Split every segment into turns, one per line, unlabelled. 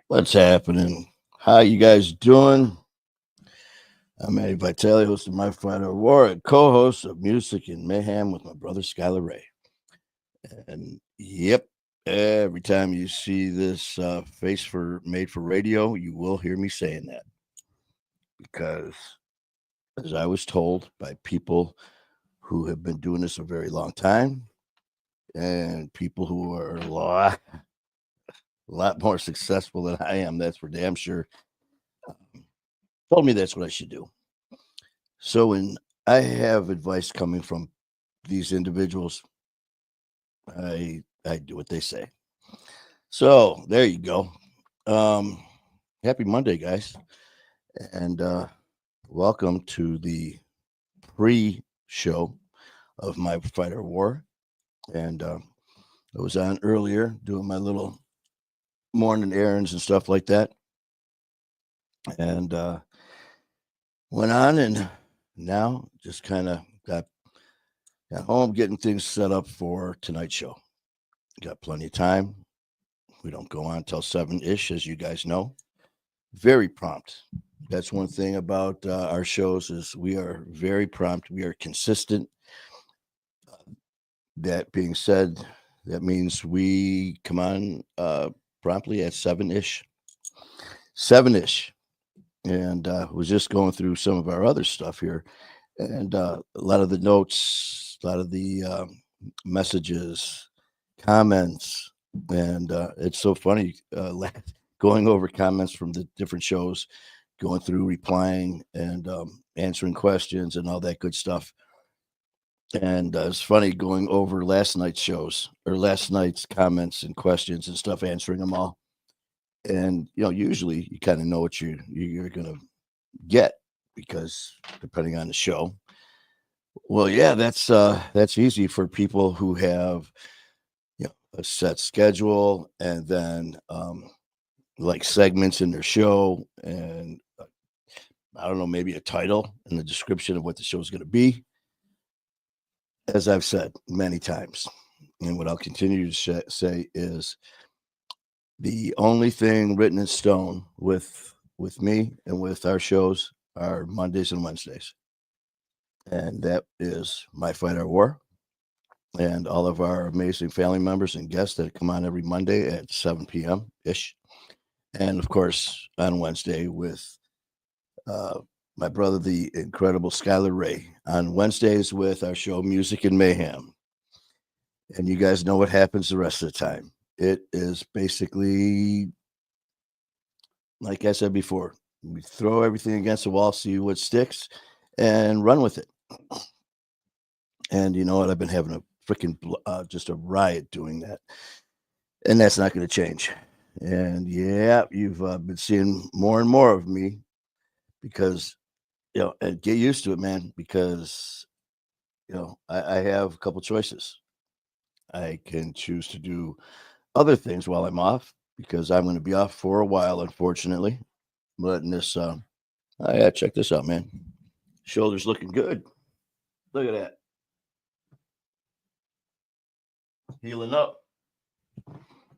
What's happening? How you guys doing? I'm Eddie Vitale, host of My Fighter War, and co-host of Music and Mayhem with my brother Skylar Ray. And yep, every time you see this face for made for radio, you will hear me saying that because, as I was told by people who have been doing this a very long time and people who are a lot more successful than I am, that's for damn sure, told me that's what I should do. So when I have advice coming from these individuals, I do what they say. So there you go. Um, Happy Monday, guys, and welcome to the pre-show of My Fighter War. And I was on earlier doing my little morning errands and stuff like that, and went on, and now just kind of got home, getting things set up for tonight's show. Got plenty of time. We don't go on till 7-ish, as you guys know. Very prompt. That's one thing about our shows is we are very prompt. We are consistent. That being said, that means we come on promptly at 7-ish. 7-ish. And was just going through some of our other stuff here. And a lot of the notes, a lot of the messages, comments, and it's so funny going over comments from the different shows, going through, replying, and answering questions and all that good stuff. And it's funny going over last night's shows or last night's comments and questions and stuff, answering them all. And usually you kind of know what you're gonna get because depending on the show. Well, yeah, that's easy for people who have a set schedule and then like segments in their show and I don't know, maybe a title and the description of what the show is going to be. As I've said many times, and what I'll continue to say is the only thing written in stone with me and with our shows are Mondays and Wednesdays, and that is My Fight Our War. And all of our amazing family members and guests that come on every Monday at 7 p.m. ish. And of course, on Wednesday with uh, my brother, the incredible Skylar Ray, on Wednesdays with our show Music and Mayhem. And you guys know what happens the rest of the time. It is basically, like I said before, we throw everything against the wall, see what sticks, and run with it. And you know what? I've been having a freaking just a riot doing that, and that's not going to change. And yeah, you've been seeing more and more of me because and get used to it, man. Because I have a couple choices. I can choose to do other things while I'm off because I'm going to be off for a while, unfortunately. I'm letting this. Oh yeah, check this out, man. Shoulders looking good. Look at that, healing up.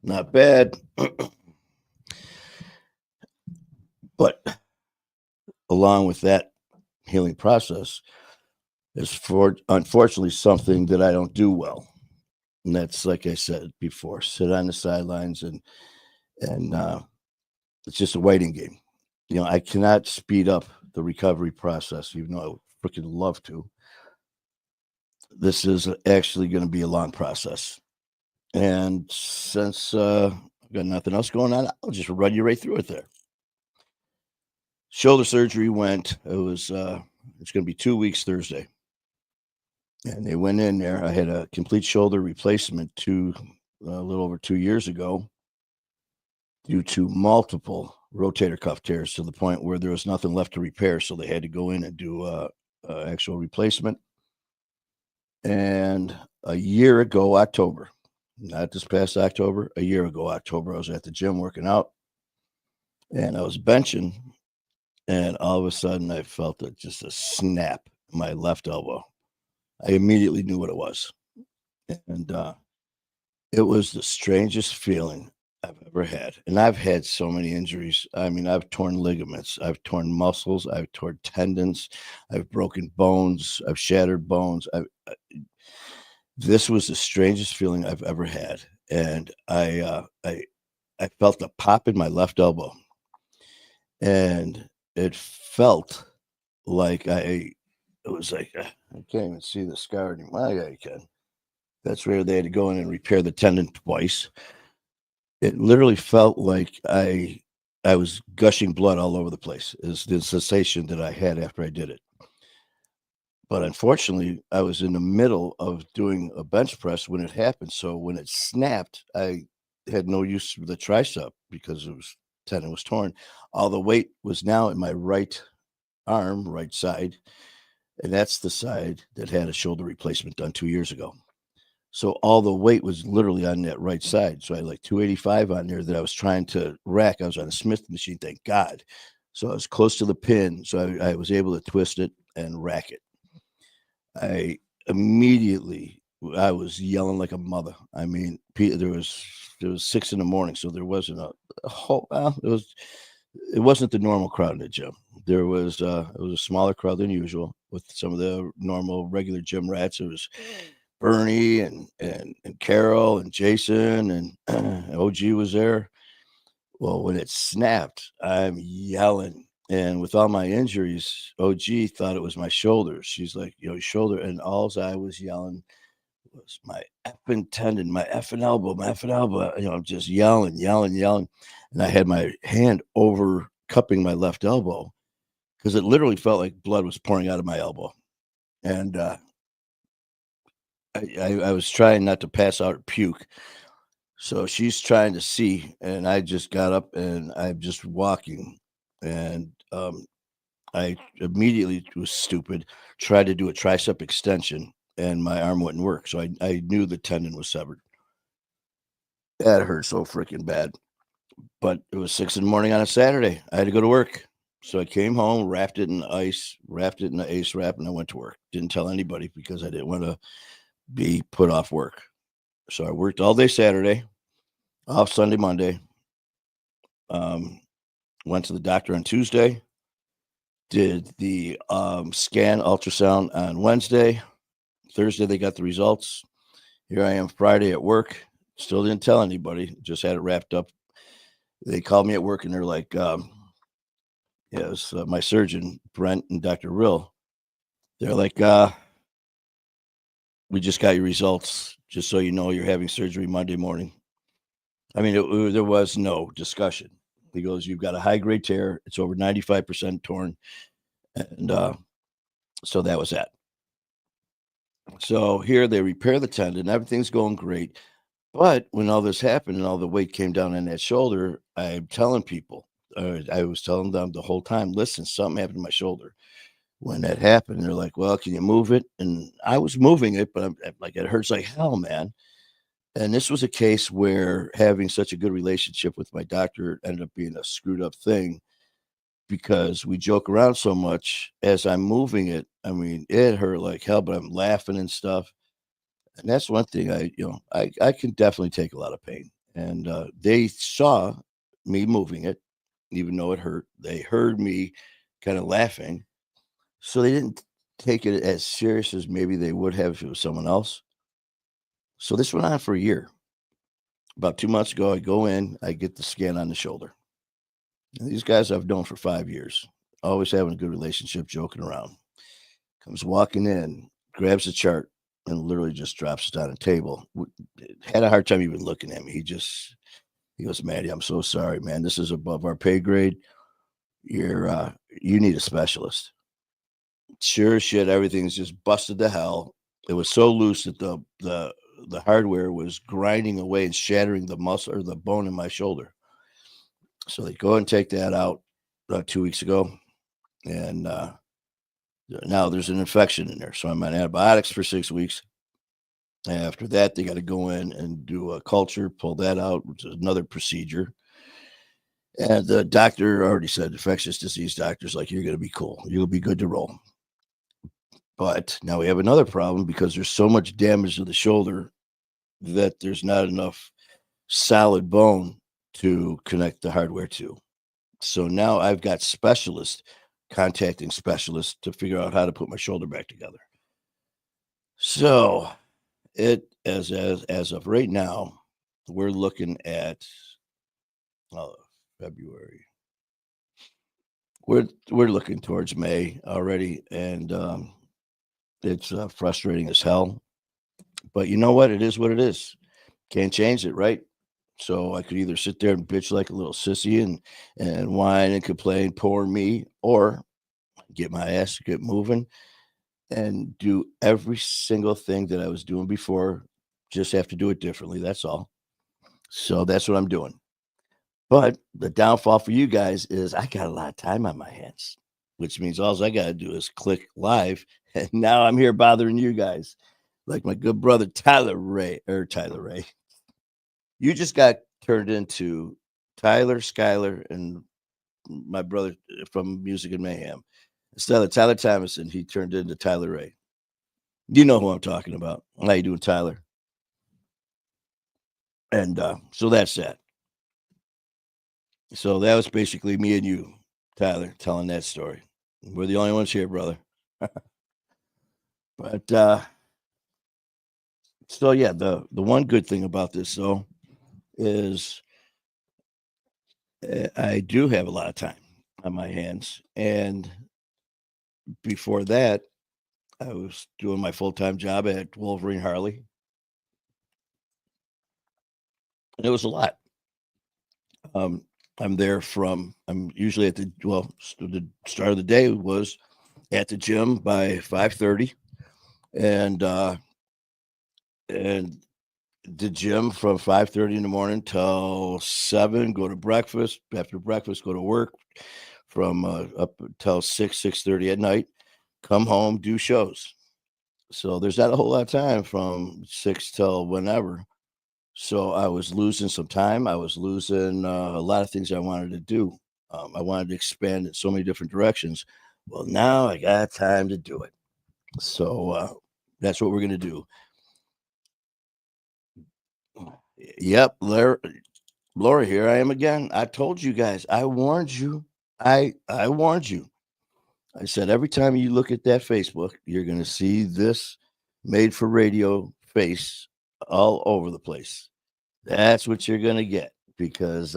Not bad. But along with that healing process is for unfortunately something that I don't do well. And that's like I said before, sit on the sidelines and it's just a waiting game. I cannot speed up the recovery process, even though I would freaking love to. This is actually going to be a long process. And since I've got nothing else going on, I'll just run you right through it there. Shoulder surgery went, it's going to be 2 weeks Thursday. And they went in there. I had a complete shoulder replacement a little over 2 years ago due to multiple rotator cuff tears to the point where there was nothing left to repair. So they had to go in and do actual replacement. And a year ago, October, not this past October, a year ago, October, I was at the gym working out and I was benching. And all of a sudden I felt just a snap in my left elbow. I immediately knew what it was. And it was the strangest feeling I've ever had. And I've had so many injuries. I mean, I've torn ligaments, I've torn muscles, I've torn tendons, I've broken bones, I've shattered bones. This was the strangest feeling I've ever had. And I felt a pop in my left elbow, and it felt like it was like, I can't even see the scar anymore. Yeah, you can. That's where they had to go in and repair the tendon twice. It literally felt like I was gushing blood all over the place, is the sensation that I had after I did it. But unfortunately, I was in the middle of doing a bench press when it happened. So when it snapped, I had no use for the tricep because it was tendon was torn. All the weight was now in my right arm, right side, and that's the side that had a shoulder replacement done 2 years ago. So all the weight was literally on that right side. So I had like 285 on there that I was trying to rack. I was on a Smith machine, thank God. So I was close to the pin. So I was able to twist it and rack it. I immediately, I was yelling like a mother. I mean, there was 6 in the morning, so there wasn't a whole. Well, it wasn't the normal crowd in the gym. It was a smaller crowd than usual with some of the normal regular gym rats. It was Bernie and Carol and Jason and OG was there. Well, when it snapped, I'm yelling. And with all my injuries, OG thought it was my shoulder. She's like, shoulder. And all I was yelling was my effing tendon, my effing elbow, my effing elbow. I'm just yelling, yelling, yelling. And I had my hand over cupping my left elbow because it literally felt like blood was pouring out of my elbow. And I was trying not to pass out or puke. So she's trying to see, and I just got up and I'm just walking. And I immediately was stupid, tried to do a tricep extension, and my arm wouldn't work. So I knew the tendon was severed. That hurt so freaking bad. But it was 6 in the morning on a Saturday. I had to go to work. So I came home, wrapped it in ice, wrapped it in the ace wrap, and I went to work. Didn't tell anybody because I didn't want to be put off work. So I worked all day Saturday, off Sunday, Monday. Went to the doctor on Tuesday, did the scan ultrasound on Wednesday. Thursday, they got the results. Here I am Friday at work. Still didn't tell anybody, just had it wrapped up. They called me at work and they're like, it was my surgeon, Brent and Dr. Rill. They're like, we just got your results. Just so you know, you're having surgery Monday morning. I mean, there was no discussion. He goes, you've got a high grade tear. It's over 95% torn. And so that was that. So here they repair the tendon. Everything's going great. But when all this happened and all the weight came down on that shoulder, I'm telling people, I was telling them the whole time, listen, something happened to my shoulder. When that happened, they're like, well, can you move it? And I was moving it, but I'm like, it hurts like hell, man. And this was a case where having such a good relationship with my doctor ended up being a screwed up thing because we joke around so much as I'm moving it. I mean, it hurt like hell, but I'm laughing and stuff. And that's one thing I can definitely take a lot of pain. And they saw me moving it, even though it hurt. They heard me kind of laughing. So they didn't take it as serious as maybe they would have if it was someone else. So this went on for a year. About 2 months ago, I go in, I get the scan on the shoulder. And these guys I've known for 5 years, always having a good relationship, joking around. Comes walking in, grabs the chart, and literally just drops it on the table. Had a hard time even looking at me. He goes, Maddie, I'm so sorry, man. This is above our pay grade. You need a specialist. Sure as shit, everything's just busted to hell. It was so loose that the hardware was grinding away and shattering the muscle or the bone in my shoulder. So they go and take that out 2 weeks ago, and now there's an infection in there. So I'm on antibiotics for 6 weeks. After that, they got to go in and do a culture, pull that out, which is another procedure. And the doctor already said, infectious disease doctor's like, you're going to be cool. You'll be good to roll. But now we have another problem because there's so much damage to the shoulder that there's not enough solid bone to connect the hardware to. So now I've got specialists contacting specialists to figure out how to put my shoulder back together. So it as of right now, we're looking at February. We're looking towards May already, and it's frustrating as hell. But you know what? It is what it is. Can't change it, right? So I could either sit there and bitch like a little sissy and whine and complain, poor me, or get my ass to get moving and do every single thing that I was doing before. Just have to do it differently. That's all. So that's what I'm doing. But the downfall for you guys is I got a lot of time on my hands, which means all I got to do is click live. And now I'm here bothering you guys like my good brother Tyler Ray. You just got turned into Tyler, Skyler, and my brother from Music and Mayhem. Instead of Tyler Thomason, he turned into Tyler Ray. You know who I'm talking about. How you doing, Tyler? And so that's that. So that was basically me and you, Tyler, telling that story. We're the only ones here, brother. But so yeah, the one good thing about this though is I do have a lot of time on my hands, and before that, I was doing my full-time job at Wolverine Harley, and it was a lot. Um, I'm usually at the start of the day was at the gym by 5:30, and and the gym from 5:30 in the morning till 7. Go to breakfast. After breakfast, go to work from up until 6:30 at night. Come home, do shows. So there's not a whole lot of time from 6 till whenever. So I was losing some time. I was losing a lot of things I wanted to do. I wanted to expand in so many different directions. Well, now I got time to do it. So that's what we're going to do. Yep, Laura, here I am again. I told you guys. I warned you. I warned you. I said every time you look at that Facebook, you're going to see this made for radio face all over the place. That's what you're going to get because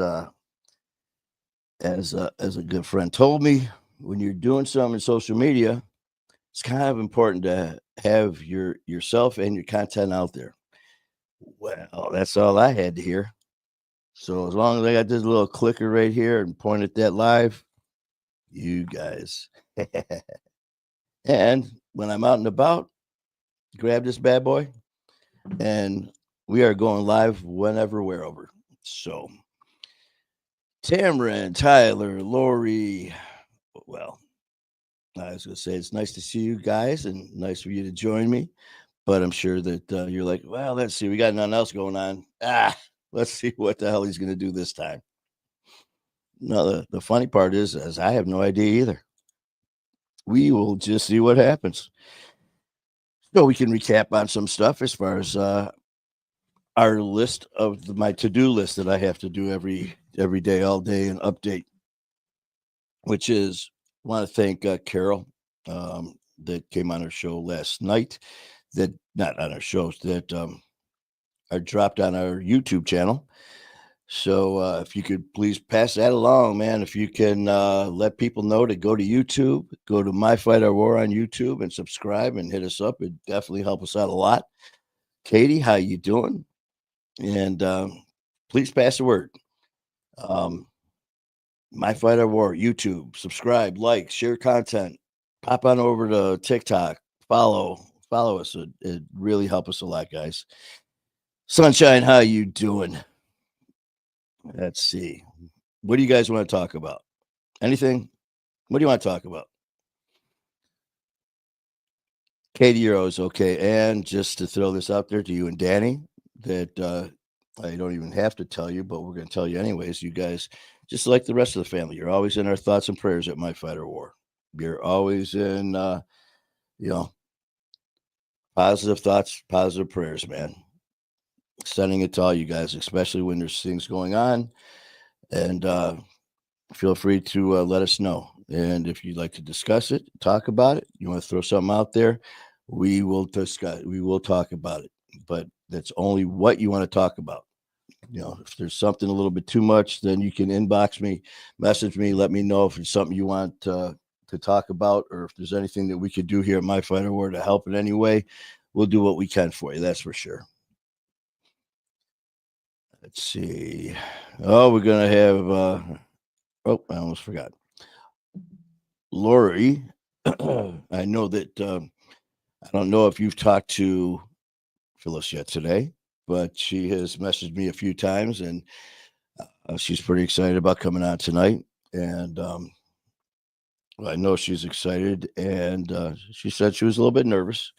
as a good friend told me, when you're doing something in social media, it's kind of important to have yourself and your content out there. Well, that's all I had to hear. So as long as I got this little clicker right here and point at that live, you guys. And when I'm out and about, grab this bad boy, and we are going live whenever, wherever. So, Tamron, Tyler, Lori, well, I was going to say it's nice to see you guys and nice for you to join me. But I'm sure that you're like, well, let's see, we got nothing else going on. Let's see what the hell he's going to do this time. No, the funny part is I have no idea either. We will just see what happens. So we can recap on some stuff as far as our list of my to-do list that I have to do every day, all day, and update. Which is, I want to thank Carol that came on our show last night. That not on our shows that are dropped on our YouTube channel. So if you could please pass that along, man. If you can let people know to go to YouTube, go to My Fight or War on YouTube and subscribe and hit us up. It definitely help us out a lot. Katie, how you doing? And please pass the word. My Fight or War, YouTube, subscribe, like, share content. Pop on over to TikTok, follow us. It really help us a lot, guys. Sunshine, how you doing? Let's see. What do you guys want to talk about? Anything? What do you want to talk about? Katie, you're always okay. And just to throw this out there to you and Danny, that I don't even have to tell you, but we're going to tell you anyways. You guys, just like the rest of the family, you're always in our thoughts and prayers at My Fight or War. You're always in, positive thoughts, positive prayers, man. Sending it to all you guys, especially when there's things going on. And feel free to let us know. And if you'd like to discuss it, talk about it, you want to throw something out there, we will discuss. We will talk about it. But that's only what you want to talk about. If there's something a little bit too much, then you can inbox me, message me, let me know if it's something you want to talk about, or if there's anything that we could do here at My Fighter War to help in any way. We'll do what we can for you. That's for sure. Let's see. Oh, we're gonna have. Oh, I almost forgot. Lori. I know that. I don't know if you've talked to Phyllis yet today, but she has messaged me a few times, and she's pretty excited about coming on tonight. And I know she's excited, and she said she was a little bit nervous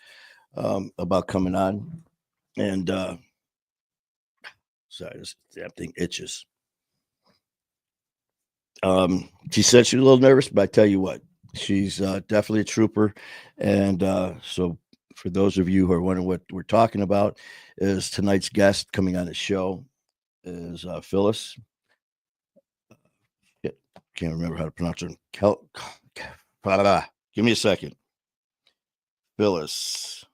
about coming on. And sorry, this damn thing itches. She said she was a little nervous, but I tell you what, she's definitely a trooper. And so, for those of you who are wondering what we're talking about, is tonight's guest coming on the show is Phyllis. Can't remember how to pronounce her. Give me a second. Phyllis.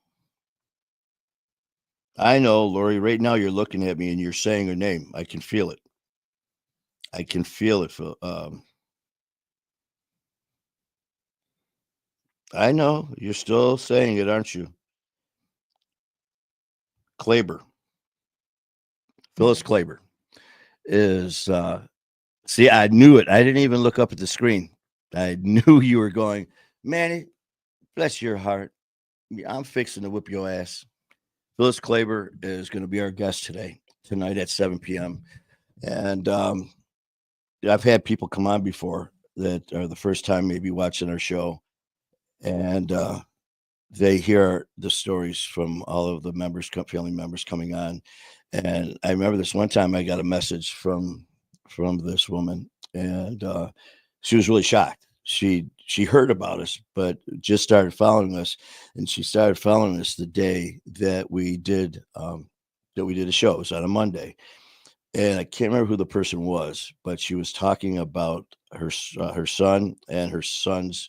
I know, Lori. Right now, you're looking at me and you're saying her name. I can feel it. I can feel it. I know you're still saying it, aren't you? Klaber. Phyllis Klaber is. See, I knew it. I didn't even look up at the screen. I knew you were going, Manny. Bless your heart. I'm fixing to whip your ass. Phyllis Klaber is going to be our guest tonight at 7 p.m. And I've had people come on before that are the first time maybe watching our show, and they hear the stories from all of the family members coming on. And I remember this one time I got a message from this woman, and she was really shocked. She heard about us, but just started following us, and she started following us the day that we did a show. It was on a Monday, and I can't remember who the person was, but she was talking about her son and her son's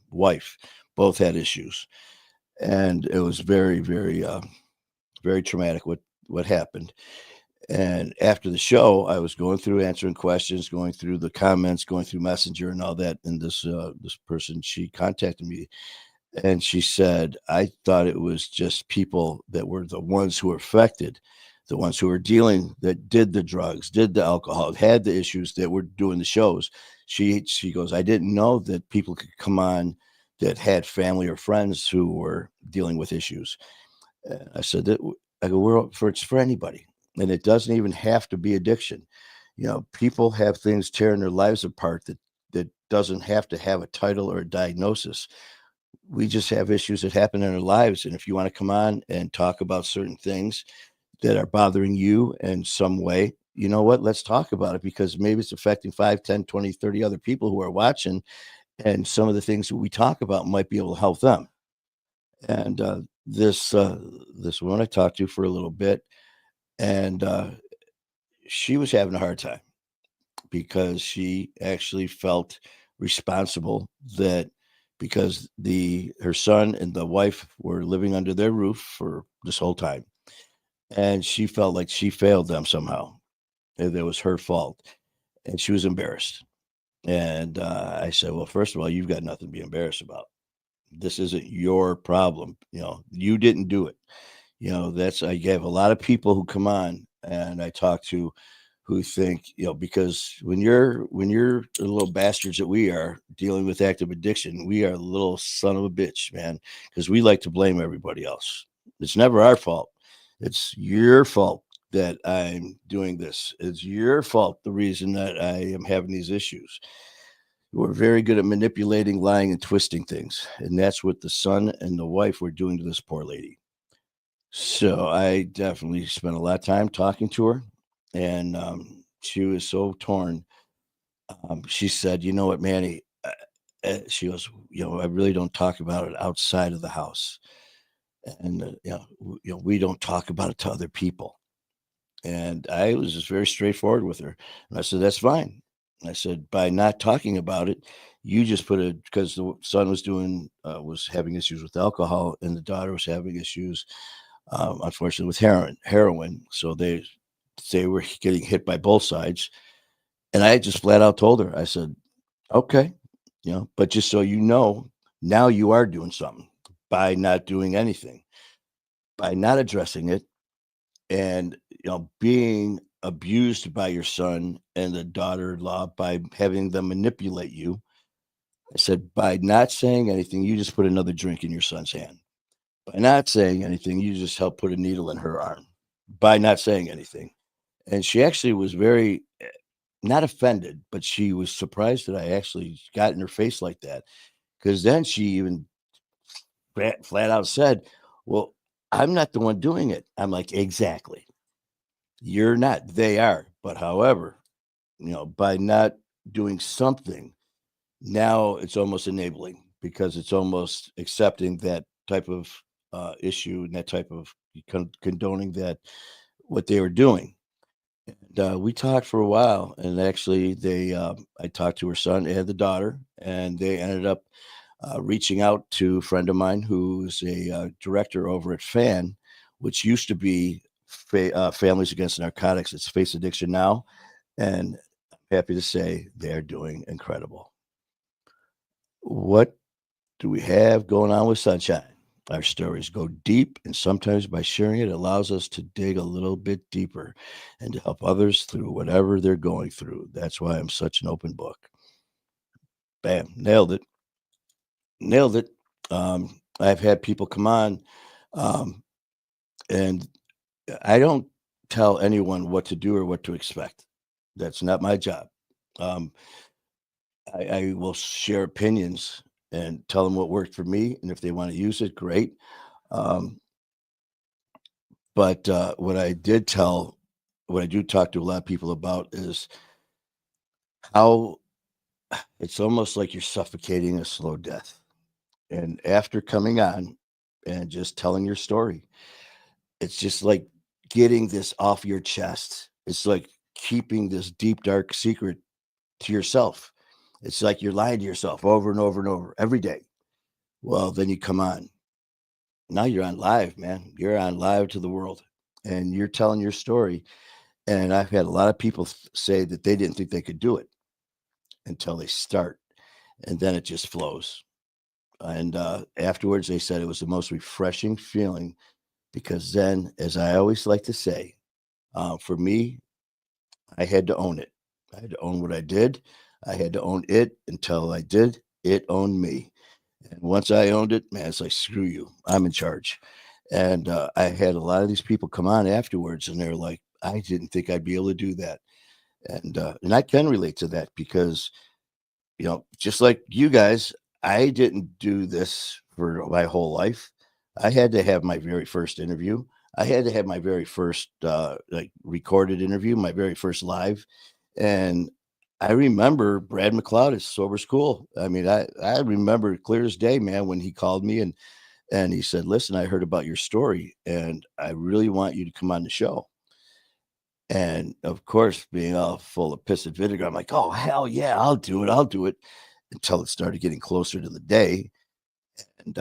wife. Both had issues, and it was very, very, very traumatic what happened. And after the show, I was going through answering questions, going through the comments, going through Messenger and all that. And this person, she contacted me, and she said, I thought it was just people that were the ones who were affected, the ones who were that did the drugs, did the alcohol, had the issues, that were doing the shows. She goes, I didn't know that people could come on that had family or friends who were dealing with issues. I said that I go, it's for anybody. And it doesn't even have to be addiction. People have things tearing their lives apart that doesn't have to have a title or a diagnosis. We just have issues that happen in our lives. And if you want to come on and talk about certain things that are bothering you in some way, you know what? Let's talk about it, because maybe it's affecting 5, 10, 20, 30 other people who are watching. And some of the things that we talk about might be able to help them. And this woman I talked to for a little bit, and she was having a hard time because she actually felt responsible, that because her son and the wife were living under their roof for this whole time, and she felt like she failed them somehow, and it was her fault, and she was embarrassed. And I said, well, first of all, you've got nothing to be embarrassed about. This isn't your problem. You didn't do it. That's, I have a lot of people who come on and I talk to, who think, because when you're the little bastards that we are dealing with active addiction, we are a little son of a bitch, man, because we like to blame everybody else. It's never our fault. It's your fault that I'm doing this. It's your fault, the reason that I am having these issues. We're very good at manipulating, lying, and twisting things. And that's what the son and the wife were doing to this poor lady. So I definitely spent a lot of time talking to her, and she was so torn. She said, "You know what, Manny?" She goes, I really don't talk about it outside of the house, and we don't talk about it to other people. And I was just very straightforward with her. And I said, that's fine. I said, by not talking about it, you just put it because the son was having issues with alcohol and the daughter was having issues, unfortunately, with heroin. So they were getting hit by both sides. And I just flat out told her, I said, okay, but just so you know, now you are doing something by not doing anything, by not addressing it, and being abused by your son and the daughter-in-law by having them manipulate you. I said, by not saying anything, you just put another drink in your son's hand. By not saying anything, you just help put a needle in her arm. By not saying anything. And she actually was very not offended, but she was surprised that I actually got in her face like that. Because then she even flat out said, well, I'm not the one doing it. I'm like, exactly. You're not. They are. But however, by not doing something, now it's almost enabling because it's almost accepting that type of issue and that type of condoning that what they were doing. And we talked for a while, and actually, I talked to her son and the daughter, and they ended up reaching out to a friend of mine who's a director over at FAN, which used to be Families Against Narcotics. It's Face Addiction now, and I'm happy to say they're doing incredible. What do we have going on with Sunshine? Our stories go deep, and sometimes by sharing it allows us to dig a little bit deeper and to help others through whatever they're going through. That's why I'm such an open book. Bam, nailed it. Nailed it. I've had people come on, um, and I don't tell anyone what to do or what to expect. That's not my job. Um, I will share opinions and tell them what worked for me, and if they want to use it, great. Um, but what I do talk to a lot of people about is how it's almost like you're suffocating a slow death. And after coming on and just telling your story, it's just like getting this off your chest. It's like keeping this deep, dark secret to yourself. It's like you're lying to yourself over and over and over every day. Well, then you come on. Now you're on live, man. You're on live to the world and you're telling your story. And I've had a lot of people say that they didn't think they could do it until they start. And then it just flows. And afterwards, they said it was the most refreshing feeling because then, as I always like to say, for me, I had to own it. I had to own what I did. I had to own it until I did. It owned me. And once I owned it, man, it's like, screw you. I'm in charge. And I had a lot of these people come on afterwards and they're like, I didn't think I'd be able to do that. And I can relate to that because, just like you guys, I didn't do this for my whole life. I had to have my very first interview. I had to have my very first like recorded interview, my very first live. And I remember Brad McLeod is sober school. I mean, I remember it clear as day, man, when he called me and he said, listen, I heard about your story and I really want you to come on the show. And of course, being all full of piss and vinegar, I'm like, oh, hell yeah, I'll do it. I'll do it until it started getting closer to the day. And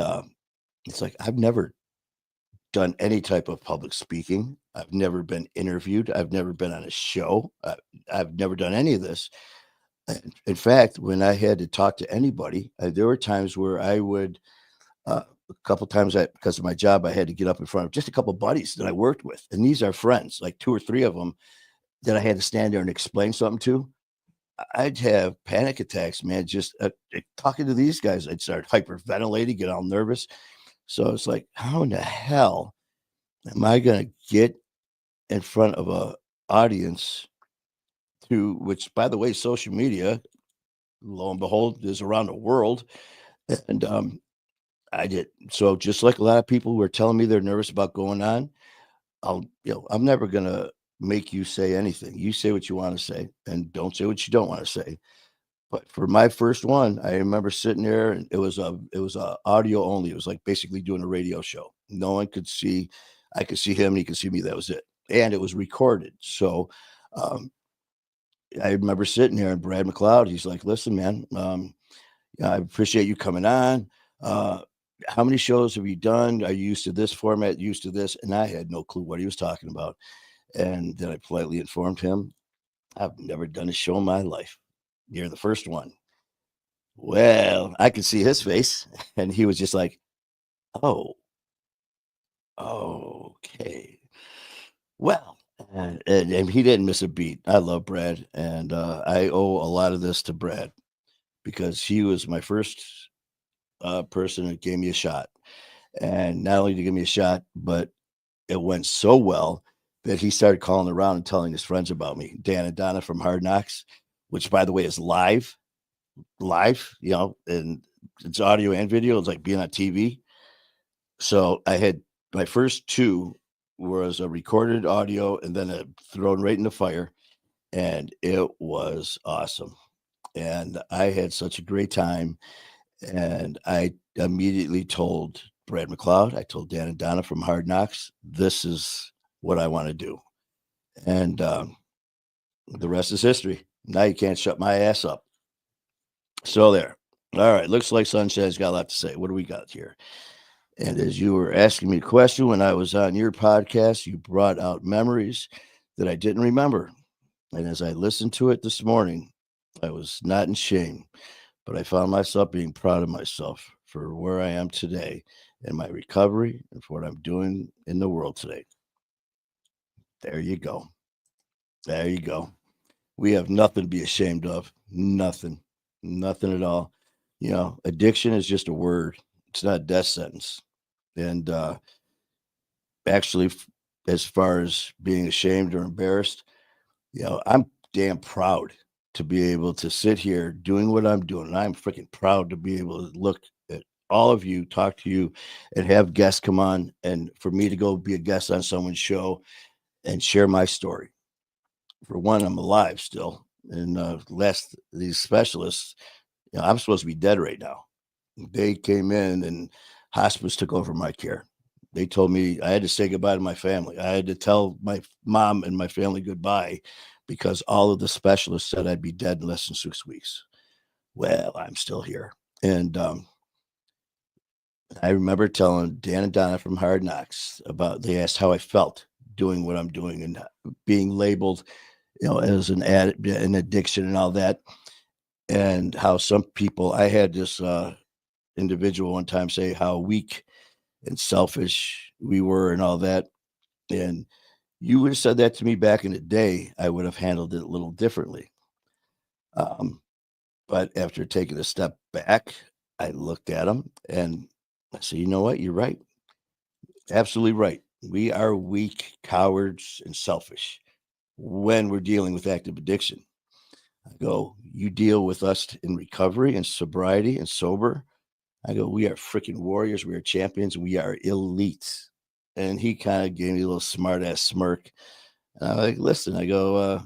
it's like, I've never done any type of public speaking. I've never been interviewed. I've never been on a show. I've never done any of this. In fact, when I had to talk to anybody, there were times where I would, a couple times because of my job, I had to get up in front of just a couple of buddies that I worked with. And these are friends, like two or three of them that I had to stand there and explain something to. I'd have panic attacks, man, just talking to these guys. I'd start hyperventilating, get all nervous. So it's like, how in the hell am I going to get in front of a audience which, by the way, social media, lo and behold, is around the world. And I did. So just like a lot of people who are telling me they're nervous about going on, I'm never going to make you say anything. You say what you want to say and don't say what you don't want to say. But for my first one, I remember sitting there and it was a audio only. It was like basically doing a radio show. No one could see. I could see him and he could see me. That was it. and it was recorded. So um, I remember sitting there, and Brad McLeod, he's like, "Listen, man, I appreciate you coming on. Uh, how many shows have you done? Are you used to this format? Used to this?" And I had no clue what he was talking about. And then I politely informed him, "I've never done a show in my life. You're the first one." Well, I could see his face, and he was just like, "Oh, okay. Well," and he didn't miss a beat. I love Brad, and I owe a lot of this to Brad because he was my first person that gave me a shot. And not only did he give me a shot, but it went so well that he started calling around and telling his friends about me. Dan and Donna from Hard Knocks, which by the way is live, and it's audio and video. It's like being on TV. So I had my first two was a recorded audio and then a thrown right in the fire, and it was awesome. And I had such a great time. And I immediately told Brad McLeod, I told Dan and Donna from Hard Knocks, this is what I want to do. And the rest is history. Now you can't shut my ass up. So there. All right. Looks like Sunshine's got a lot to say. What do we got here? And as you were asking me a question when I was on your podcast, you brought out memories that I didn't remember. And as I listened to it this morning, I was not in shame, but I found myself being proud of myself for where I am today in my recovery and for what I'm doing in the world today. There you go. There you go. We have nothing to be ashamed of. Nothing. Nothing at all. Addiction is just a word. It's not a death sentence. And actually, as far as being ashamed or embarrassed, I'm damn proud to be able to sit here doing what I'm doing. And I'm freaking proud to be able to look at all of you, talk to you, and have guests come on, and for me to go be a guest on someone's show and share my story. For one, I'm alive still. And last these specialists, I'm supposed to be dead right now. They came in and hospice took over my care. They told me I had to say goodbye to my family. I had to tell my mom and my family goodbye because all of the specialists said I'd be dead in less than 6 weeks. Well, I'm still here. And I remember telling Dan and Donna from Hard Knocks about, they asked how I felt doing what I'm doing and being labeled, as an addiction and all that. And how some people, I had this individual one time say how weak and selfish we were and all that. And you would have said that to me back in the day, I would have handled it a little differently. Um, but after taking a step back, I looked at him and I said, you know what? You're right. Absolutely right. We are weak, cowards, and selfish when we're dealing with active addiction. I go, you deal with us in recovery and sobriety and sober. I go, we are freaking warriors. We are champions. We are elite. And he kind of gave me a little smart ass smirk. And I'm like, listen, I go,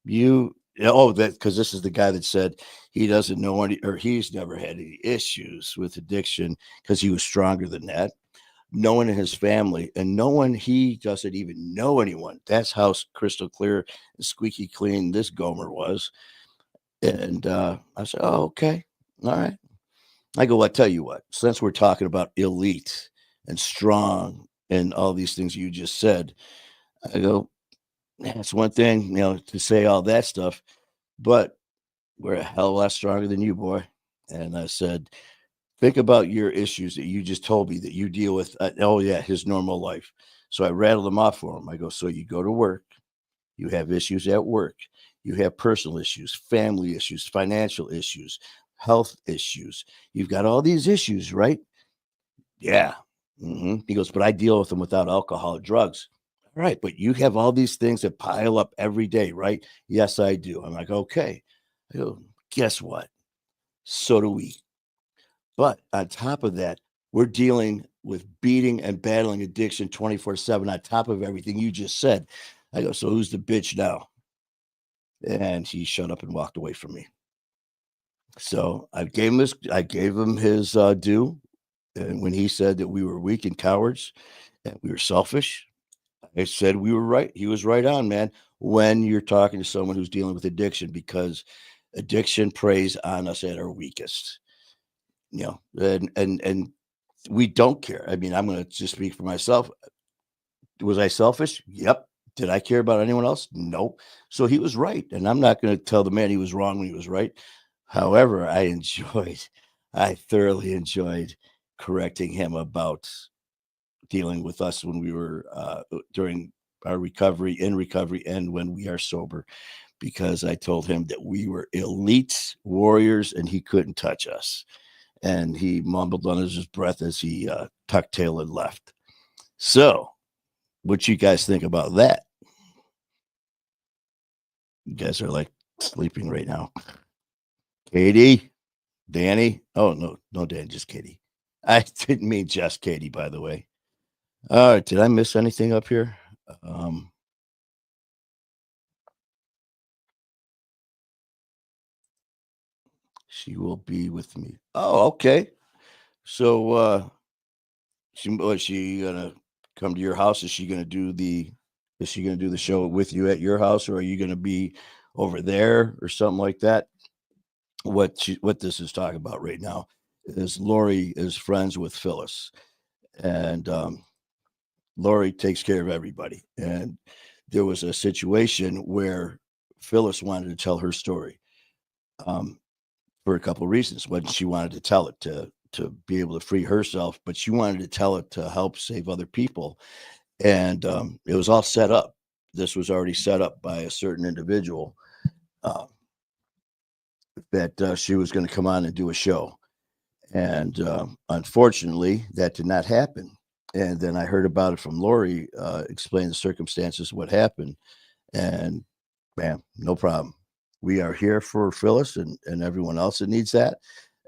that because this is the guy that said he doesn't know any, or he's never had any issues with addiction because he was stronger than that. No one in his family, and no one, he doesn't even know anyone. That's how crystal clear and squeaky clean this Gomer was. And I said, oh, okay. All right. I go, well, I tell you what, since we're talking about elite and strong and all these things you just said, I go, that's one thing, to say all that stuff, but we're a hell of a lot stronger than you, boy. And I said, think about your issues that you just told me that you deal with. Oh, yeah, his normal life. So I rattled them off for him. I go, so you go to work, you have issues at work, you have personal issues, family issues, financial issues, health issues. You've got all these issues, right? Yeah. He goes, but I deal with them without alcohol or drugs. All right. But you have all these things that pile up every day, right? Yes, I do. I'm like, okay. I go, guess what? So do we. But on top of that, we're dealing with beating and battling addiction 24/7 on top of everything you just said. I go, so who's the bitch now? And he shut up and walked away from me. So I gave him his due. And when he said that we were weak and cowards and we were selfish, I I said we were right. He was right on, man. When you're talking to someone who's dealing with addiction, because addiction preys on us at our weakest, and we don't care. I mean, I'm going to just speak for myself. Was I selfish? Yep. Did I care about anyone else? Nope. So he was right. And I'm not going to tell the man he was wrong when he was right. However, I thoroughly enjoyed correcting him about dealing with us when we were during our recovery, in recovery, and when we are sober, because I told him that we were elite warriors and he couldn't touch us. And he mumbled under his breath as he tucked tail and left. So, what you guys think about that? You guys are like sleeping right now. Katie, Danny. Oh, no, no, Dan, just Katie. I didn't mean just Katie, by the way. All right, did I miss anything up here? Um, she will be with me. Oh, okay. So, was she gonna come to your house? Is she gonna do the show with you at your house, or are you gonna be over there or something like that? What this is talking about right now is Lori is friends with Phyllis, and Lori takes care of everybody. And there was a situation where Phyllis wanted to tell her story um, for a couple of reasons. When she wanted to tell it to be able to free herself, but she wanted to tell it to help save other people. And it was all set up. This was already set up by a certain individual uh, that she was going to come on and do a show. And unfortunately, that did not happen. And then I heard about it from Lori, explain the circumstances, what happened, and bam, no problem. We are here for Phyllis and everyone else that needs that,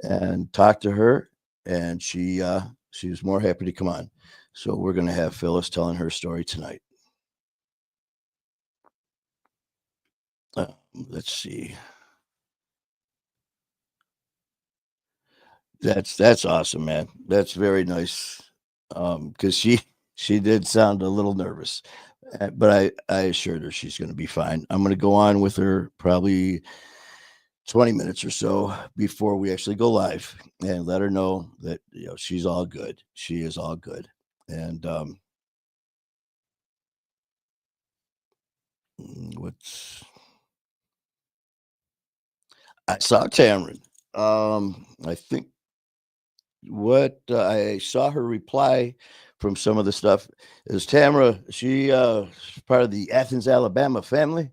and talk to her. And she was more happy to come on. So we're going to have Phyllis telling her story tonight. Let's see. That's awesome, man. That's very nice. Because she did sound a little nervous, but I assured her she's going to be fine. I'm going to go on with her probably 20 minutes or so before we actually go live and let her know that she's all good. She is all good. And what's I saw Tamron. I think what I saw her reply from some of the stuff is Tamara. She's part of the Athens, Alabama family.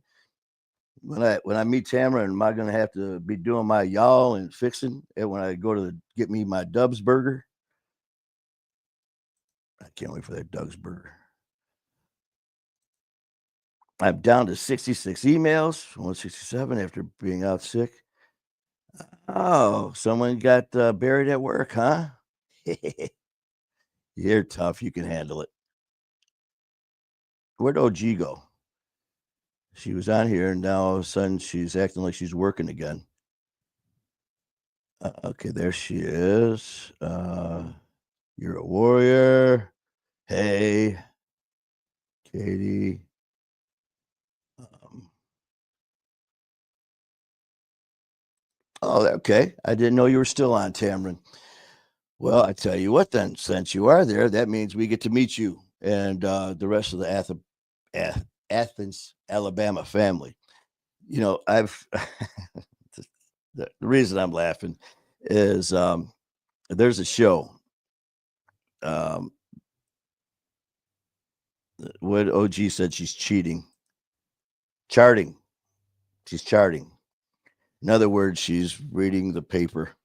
When I meet Tamara, am I gonna have to be doing my y'all and fixing it when I go to get me my Dubs burger? I can't wait for that Dubs burger. I'm down to 66 emails, 167 after being out sick. Oh, someone got buried at work, huh? You're tough. You can handle it. Where'd OG go? She was on here, and now all of a sudden she's acting like she's working again. Okay, there she is. You're a warrior. Hey, Katie. Um, oh, okay. I didn't know you were still on, Tamron. Well, I tell you what, then, since you are there, that means we get to meet you and the rest of the Athens, Alabama family. I've the reason I'm laughing is there's a show. Um, what OG said she's cheating, charting. She's charting. In other words, she's reading the paper,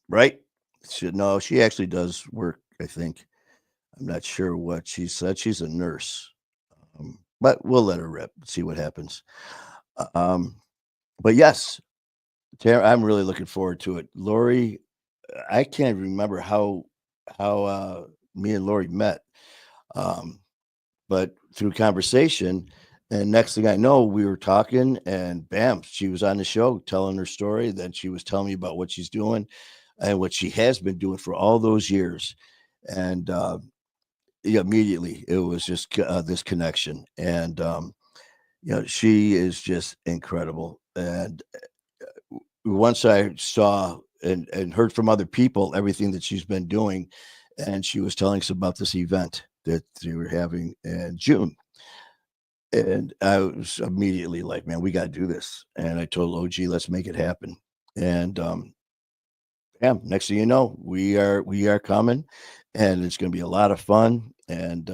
right? No, she actually does work, I think. I'm not sure what she said. She's a nurse, but we'll let her rip, see what happens. Um, but yes, Tara, I'm really looking forward to it. Lori, I can't remember how me and Lori met. Um, but through conversation, and next thing I know, we were talking, and bam, she was on the show telling her story. Then she was telling me about what she's doing and what she has been doing for all those years. And Yeah, immediately it was just this connection, and she is just incredible. And once I saw and heard from other people everything that she's been doing, and she was telling us about this event that they were having in June. And I was immediately like, man, we got to do this. And I told OG, let's make it happen. And yeah, next thing you know, we are coming, and it's going to be a lot of fun. And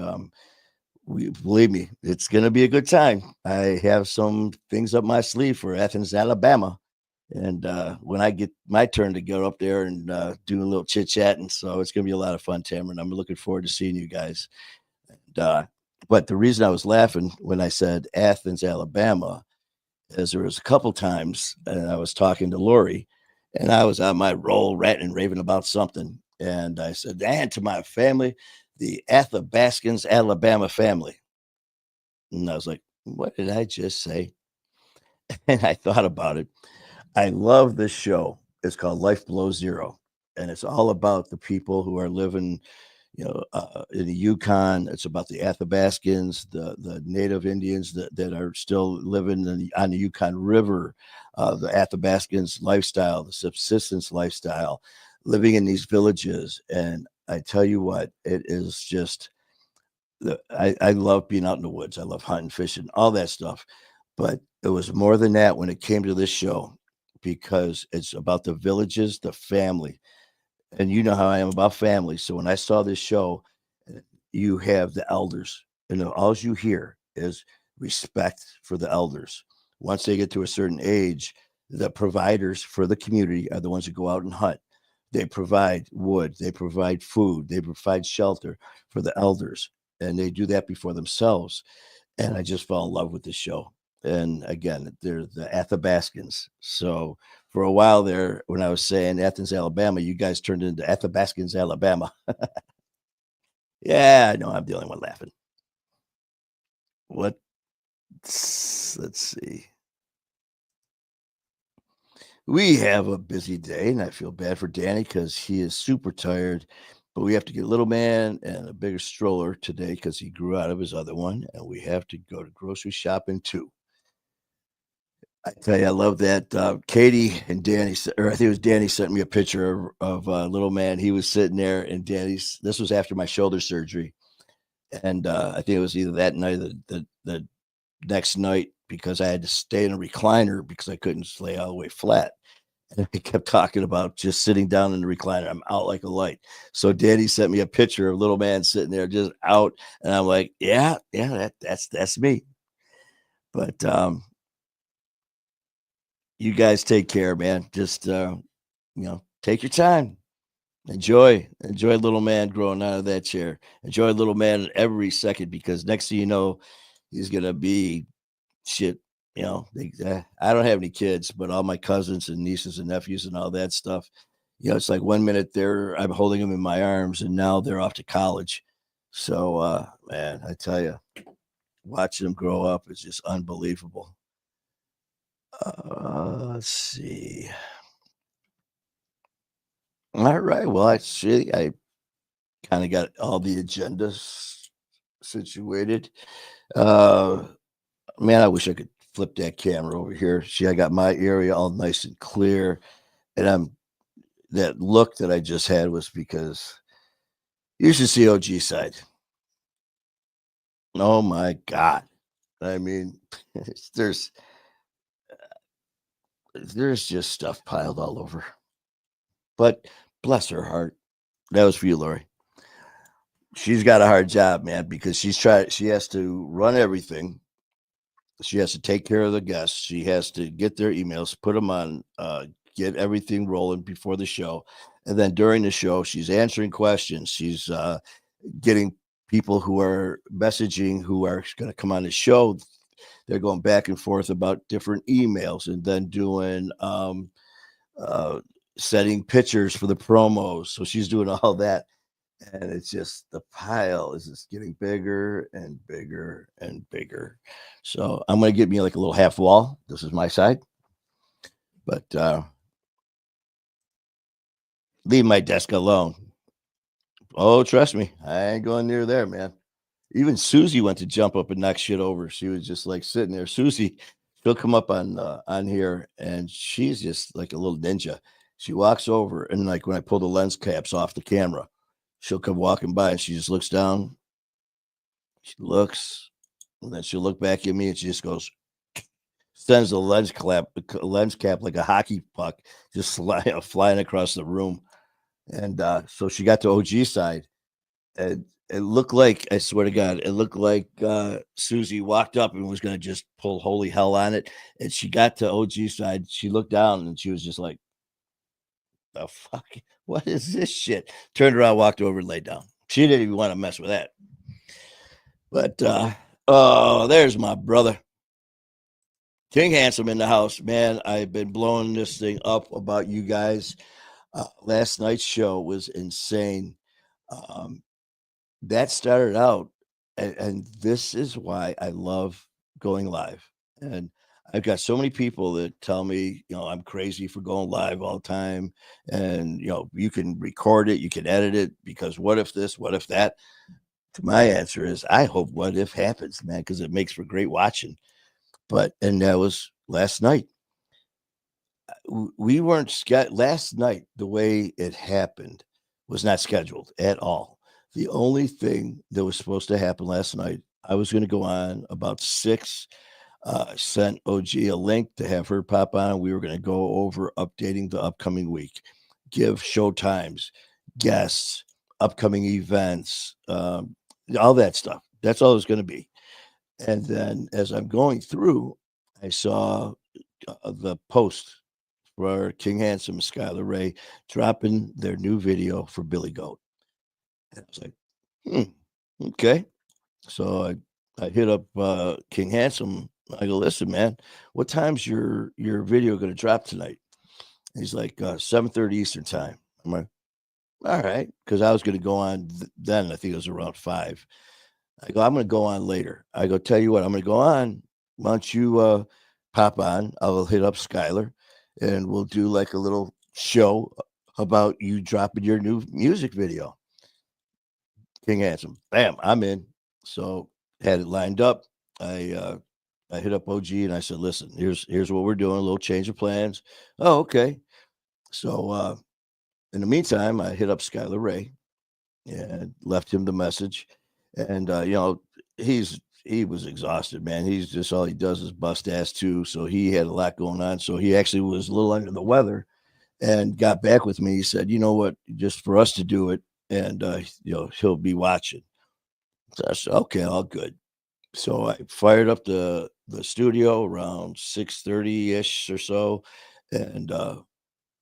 we believe me, it's going to be a good time. I have some things up my sleeve for Athens, Alabama. And when I get my turn to go up there and do a little chit chat, and so it's going to be a lot of fun, Tamron. I'm looking forward to seeing you guys. And, but the reason I was laughing when I said Athens, Alabama, is there was a couple times, and I was talking to Lori, and I was on my roll, ranting and raving about something, and I said, "And to my family, the Athabascans, Alabama family," and I was like, "What did I just say?" And I thought about it. I love this show. It's called Life Below Zero, and it's all about the people who are living, in the Yukon. It's about the Athabascans, the Native Indians that are still living on the Yukon River, the Athabascans lifestyle, the subsistence lifestyle, living in these villages. And I tell you what, it is just I love being out in the woods. I love hunting, fishing, all that stuff. But it was more than that when it came to this show because it's about the villages, the family. And you know how I am about family. So when I saw this show, you have the elders, and all you hear is respect for the elders. Once they get to a certain age, the providers for the community are the ones that go out and hunt. They provide wood, they provide food, they provide shelter for the elders, and they do that before themselves. And I just fell in love with this show. And again, they're the Athabascans. So for a while there, when I was saying Athens, Alabama, you guys turned into Athabascans, Alabama. Yeah, I know I'm the only one laughing. What? Let's see. We have a busy day, and I feel bad for Danny because he is super tired. But we have to get a little man and a bigger stroller today because he grew out of his other one, and we have to go to grocery shopping too. I tell you, I love that. Katie and Danny, or I think it was Danny, sent me a picture of little man. He was sitting there, and Danny's. This was after my shoulder surgery, and I think it was either that night or the next night because I had to stay in a recliner because I couldn't lay all the way flat. And I kept talking about just sitting down in the recliner. I'm out like a light. So Danny sent me a picture of little man sitting there just out, and I'm like, yeah, yeah, that's me. But you guys take care, man. Just take your time. Enjoy little man growing out of that chair. Enjoy little man every second because next thing you know, he's gonna be shit. I don't have any kids, but all my cousins and nieces and nephews and all that stuff. It's like one minute I'm holding them in my arms, and now they're off to college. So, man, I tell you, watching them grow up is just unbelievable. Let's see. All right. Well, I kind of got all the agendas situated. Uh, man, I wish I could flip that camera over here. See, I got my area all nice and clear, and that look that I just had was because you should see OG side. Oh my God. I mean, there's there's just stuff piled all over. But bless her heart. That was for you, Lori. She's got a hard job, man, because she has to run everything. She has to take care of the guests. She has to get their emails, put them on, get everything rolling before the show. And then during the show, she's answering questions. She's getting people who are messaging who are going to come on the show. They're going back and forth about different emails and then doing uh, setting pictures for the promos. So she's doing all that. And it's just the pile is just getting bigger and bigger and bigger. So I'm going to get me like a little half wall. This is my side, but leave my desk alone. Oh, trust me, I ain't going near there, man. Even Susie went to jump up and knock shit over. She was just like sitting there. Susie, she'll come up on here and she's just like a little ninja. She walks over and like when I pull the lens caps off the camera, she'll come walking by and she just looks down. She looks, and then she'll look back at me and she just goes, sends the lens cap like a hockey puck, just flying across the room. And so she got to OG side, and it looked like, I swear to God, it looked like Susie walked up and was going to just pull holy hell on it. And she got to OG side. She looked down and she was just like, the fuck? What is this shit? Turned around, walked over, and laid down. She didn't even want to mess with that. But, oh, there's my brother. King Handsome in the house, man. I've been blowing this thing up about you guys. Last night's show was insane. Um, that started out, and this is why I love going live. And I've got so many people that tell me, I'm crazy for going live all the time. And, you can record it, you can edit it, because what if this, what if that? My answer is, I hope what if happens, man, because it makes for great watching. And that was last night. We weren't last night. The way it happened was not scheduled at all. The only thing that was supposed to happen last night, I was going to go on about 6, sent OG a link to have her pop on. We were going to go over updating the upcoming week, give show times, guests, upcoming events, all that stuff. That's all it was going to be. And then as I'm going through, I saw the post for King Handsome, Skylar Ray, dropping their new video for Billy Goat. And I was like, okay. So I hit up King Handsome. I go, listen, man, what time's your video going to drop tonight? And he's like, 7:30 Eastern time. I'm like, all right. Because I was going to go on then. I think it was around 5. I go, I'm going to go on later. I go, tell you what, I'm going to go on. Why don't you pop on? I'll hit up Skylar and we'll do like a little show about you dropping your new music video. King Handsome, bam, I'm in. So had it lined up. I hit up OG and I said, listen, here's what we're doing, a little change of plans. Oh, okay. So in the meantime, I hit up Skylar Ray and left him the message. And he was exhausted, man. He's just, all he does is bust ass too. So he had a lot going on. So he actually was a little under the weather and got back with me. He said, you know what, just for us to do it, and he'll be watching. So I said, okay, all good. So I fired up the studio around 6:30 ish or so, and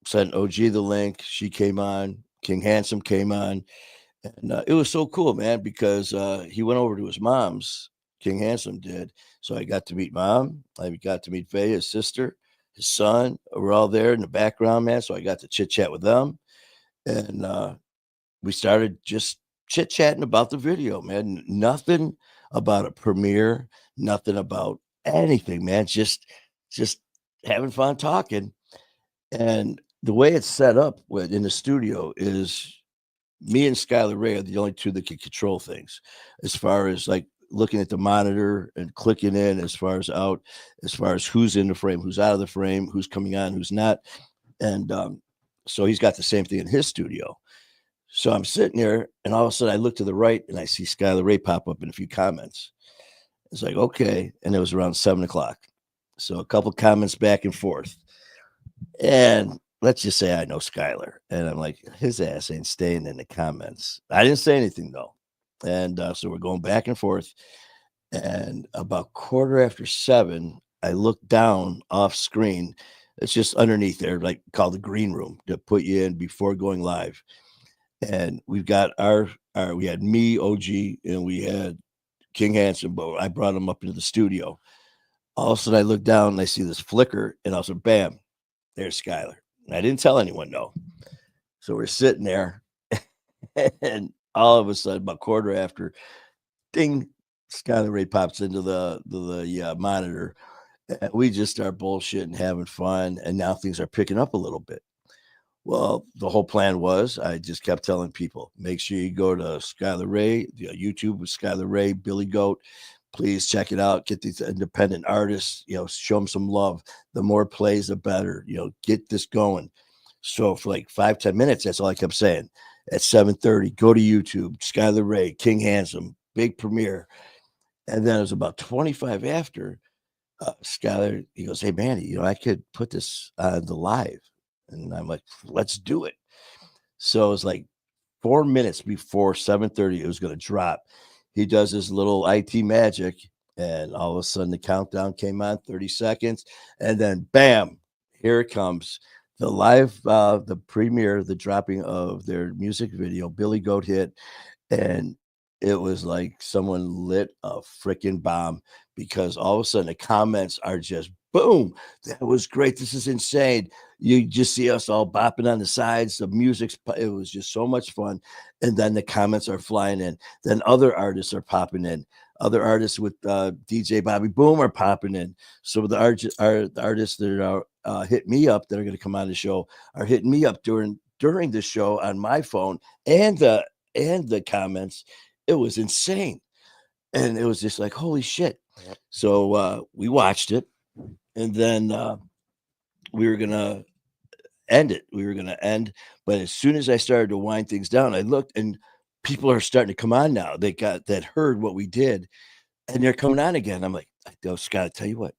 sent OG the link. She came on. King Handsome came on, and it was so cool, man, because he went over to his mom's. King Handsome did. So I got to meet mom. I got to meet Faye, his sister, his son. We're all there in the background, man. So I got to chit chat with them, and we started just chit chatting about the video, man. Nothing about a premiere, nothing about anything, man. Just having fun talking. And the way it's set up in the studio is me and Skylar Ray are the only two that can control things, as far as like looking at the monitor and clicking in, as far as out, as far as who's in the frame, who's out of the frame, who's coming on, who's not. And so he's got the same thing in his studio. So I'm sitting there, and all of a sudden I look to the right and I see Skylar Ray pop up in a few comments. It's like, okay. And it was around 7:00. So a couple comments back and forth. And let's just say I know Skylar. And I'm like, his ass ain't staying in the comments. I didn't say anything, though. And so we're going back and forth. And about 7:15, I look down off screen. It's just underneath there, like called the green room, to put you in before going live. And we've got we had me, OG, and we had King Handsome, but I brought him up into the studio. All of a sudden I look down and I see this flicker, and I was like, bam, there's Skylar. And I didn't tell anyone, no. So we're sitting there, and all of a sudden, about quarter after, ding, Skylar Ray pops into the monitor. And we just start bullshitting, having fun, and now things are picking up a little bit. Well, the whole plan was I just kept telling people, make sure you go to Skylar Ray, YouTube with Skylar Ray, Billy Goat. Please check it out. Get these independent artists, show them some love. The more plays, the better. Get this going. So for like 5-10 minutes, that's all I kept saying. At 7:30, go to YouTube, Skylar Ray, King Handsome, big premiere. And then it was about 25 after. Skylar, he goes, "Hey, Manny, I could put this on the live." And I'm like, "Let's do it." So it was like 4 minutes before 7:30, it was going to drop. He does his little IT magic, and all of a sudden the countdown came on, 30 seconds, and then bam, here it comes. The live, the premiere, the dropping of their music video, Billy Goat hit, and it was like someone lit a freaking bomb because all of a sudden the comments are just boom. That was great. This is insane. You just see us all bopping on the sides. The music's, it was just so much fun. And then the comments are flying in. Then other artists are popping in. Other artists with DJ Bobby Boom are popping in. So the artists that are hit me up that are going to come on the show are hitting me up during the show on my phone and the comments. It was insane. And it was just like, holy shit. So we watched it. And then we were going to end it. We were going to end. But as soon as I started to wind things down, I looked and people are starting to come on now. They got that heard what we did and they're coming on again. I'm like, I just got to tell you what,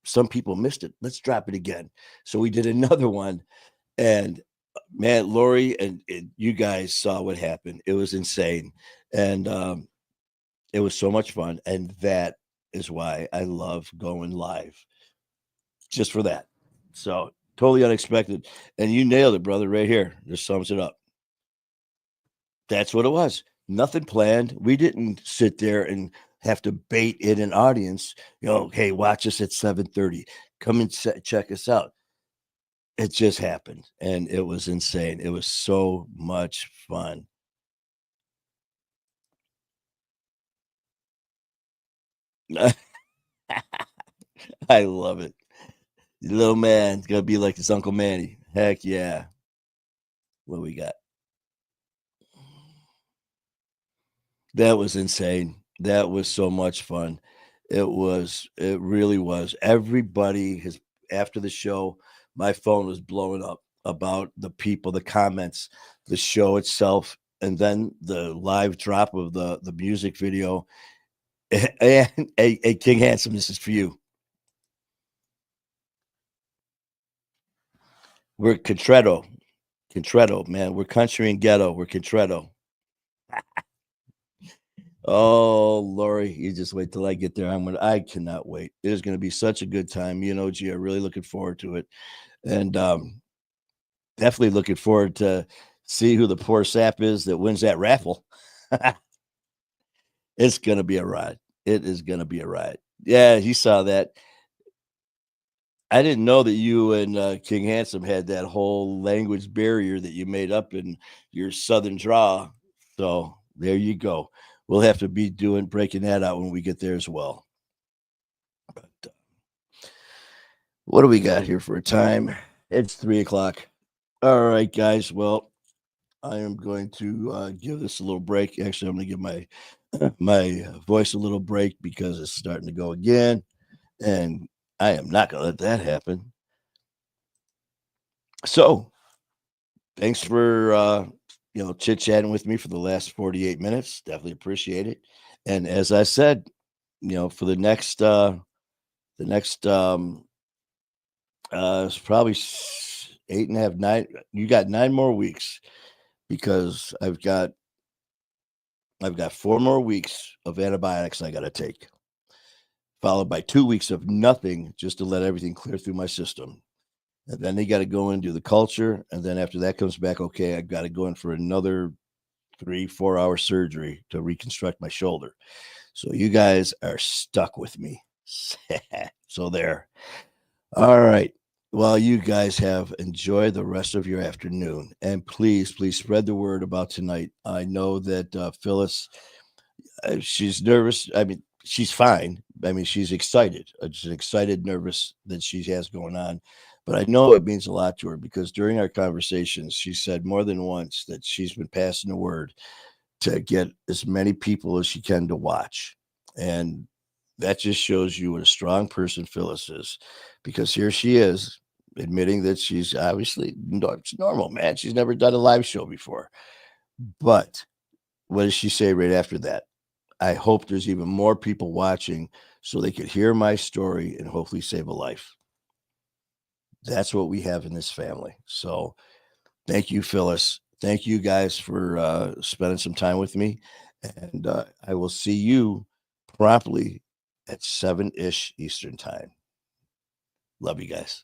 some people missed it. Let's drop it again. So we did another one. And man, Lori and you guys saw what happened. It was insane. And it was so much fun. And that is why I love going live, just for that. So totally unexpected. And you nailed it, brother, right here. This sums it up. That's what it was. Nothing planned. We didn't sit there and have to bait in an audience. Hey, watch us at 7:30. Come and check us out. It just happened, and it was insane. It was so much fun. I love it. Little man's gonna be like his Uncle Manny. Heck yeah. What we got? That was insane. That was so much fun. It really was. Everybody has, after the show, my phone was blowing up about the people, the comments, the show itself, and then the live drop of the music video. And a King Handsome, this is for you. We're Contretto, man. We're country and ghetto. We're Contretto. Oh, Lori, you just wait till I get there. I cannot wait. It is going to be such a good time. Gee, I'm really looking forward to it. And definitely looking forward to see who the poor sap is that wins that raffle. It's going to be a ride. It is going to be a ride. Yeah, he saw that. I didn't know that you and King Handsome had that whole language barrier that you made up in your southern draw. So there you go. We'll have to be breaking that out when we get there as well. But what do we got here for a time? It's 3:00. All right, guys. Well, I am going to give this a little break. Actually, I'm going to give my voice a little break because it's starting to go again, and I am not going to let that happen. So, thanks for chit chatting with me for the last 48 minutes. Definitely appreciate it. And as I said, for the next it's probably 8.5, 9. You got 9 more weeks because I've got 4 more weeks of antibiotics I got to take, followed by 2 weeks of nothing just to let everything clear through my system. And then they got to go in and do the culture. And then after that comes back, okay, I've got to go in for another 3-4 hour surgery to reconstruct my shoulder. So you guys are stuck with me. So there. All right. Well, you guys have enjoyed the rest of your afternoon. And please spread the word about tonight. I know that Phyllis, she's nervous. I mean, she's fine. I mean, she's excited. She's excited, nervous that she has going on. But I know it means a lot to her because during our conversations, she said more than once that she's been passing the word to get as many people as she can to watch. And that just shows you what a strong person Phyllis is, because here she is admitting that she's obviously it's normal, man. She's never done a live show before. But what does she say right after that? I hope there's even more people watching so they could hear my story and hopefully save a life. That's what we have in this family. So thank you, Phyllis. Thank you guys for spending some time with me. And I will see you promptly at 7-ish Eastern time. Love you guys.